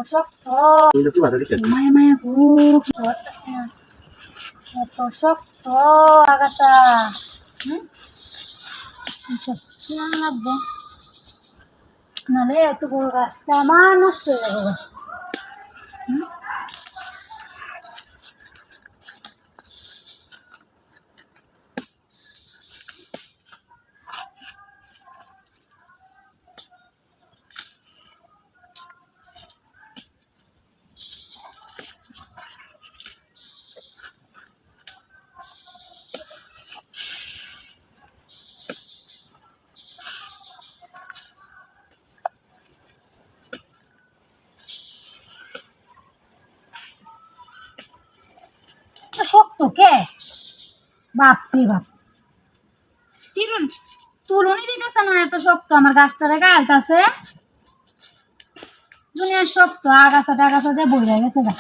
শক্ত মায়া মায়া এত শক্ত আগাছা লাগবে নাহলে এত বড় গাছটা আমার নষ্ট হয়ে যাবে। শক্ত কে বাপরে বাপ তুলনি দিতেছে না এত শক্ত আমার গাছটারে গালতাছে দুনিয়ার শক্ত আগাছা টাগাছা দিয়ে বইরা গেছে গা।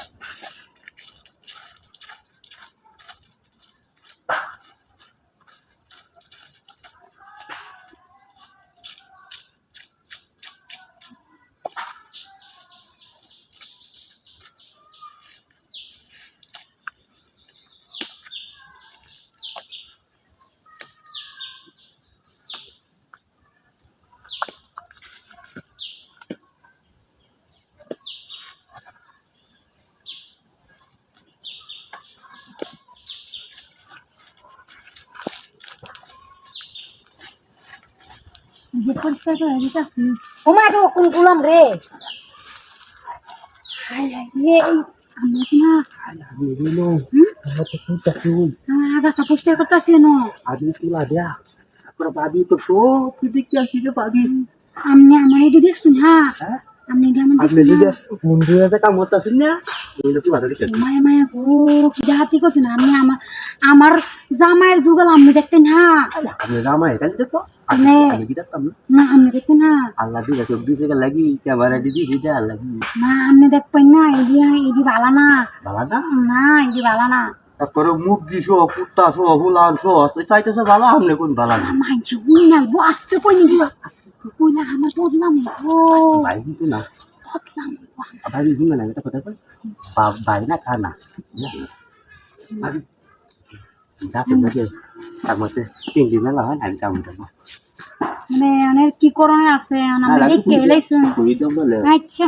পরিষ্কার করে দিতেছি ও মা তো কোন গুলাম রে আগাছা পরিষ্কার করতেছি না আপনি আমার এটি দেখছেন হ্যাঁ আপনি মায়া মায়া হাতি করছেন আপনি আমার জামাইয়ের যুগল আপনি দেখতেন হ্যাঁ না আপনি দেখতেন না আল্লাহ দিলে চোখ দিছে লাগি ক্যামেরা দিদি দিতে আর লাগি না আপনি দেখবেন না এডি ভালো না ভালো না না এডি ভালো না তারপরে মুখ দিছো কুত্তা সো হুলান সো চাইতেছে ভালো আমনে কোন ভালো না মাইছে বুইনা বসতে কই নি বুইনা আমার বদলাম ও ভাই কিন্তু না বদলাম ভাই কিন্তু না এটা কথা কই ভাই না খানা ভাই দাঁতে বাজে তার মধ্যে 3 দিন মেলা হয় আমি কাম করব মানে অনেক কি করণের আছে আমি দেখে এলাইছি আচ্ছা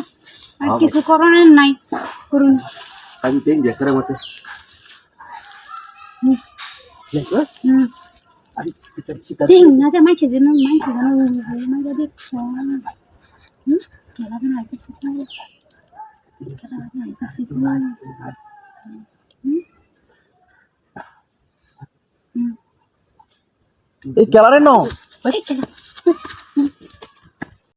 আর কিছু করণের নাই করুন আমি তিন দেখরে মতে ঠিক না যে মাইছে যেন মাইছে দেখছ খেলা না আইতেছে খেলা না আইতেছে এই খেলারে ন খেলা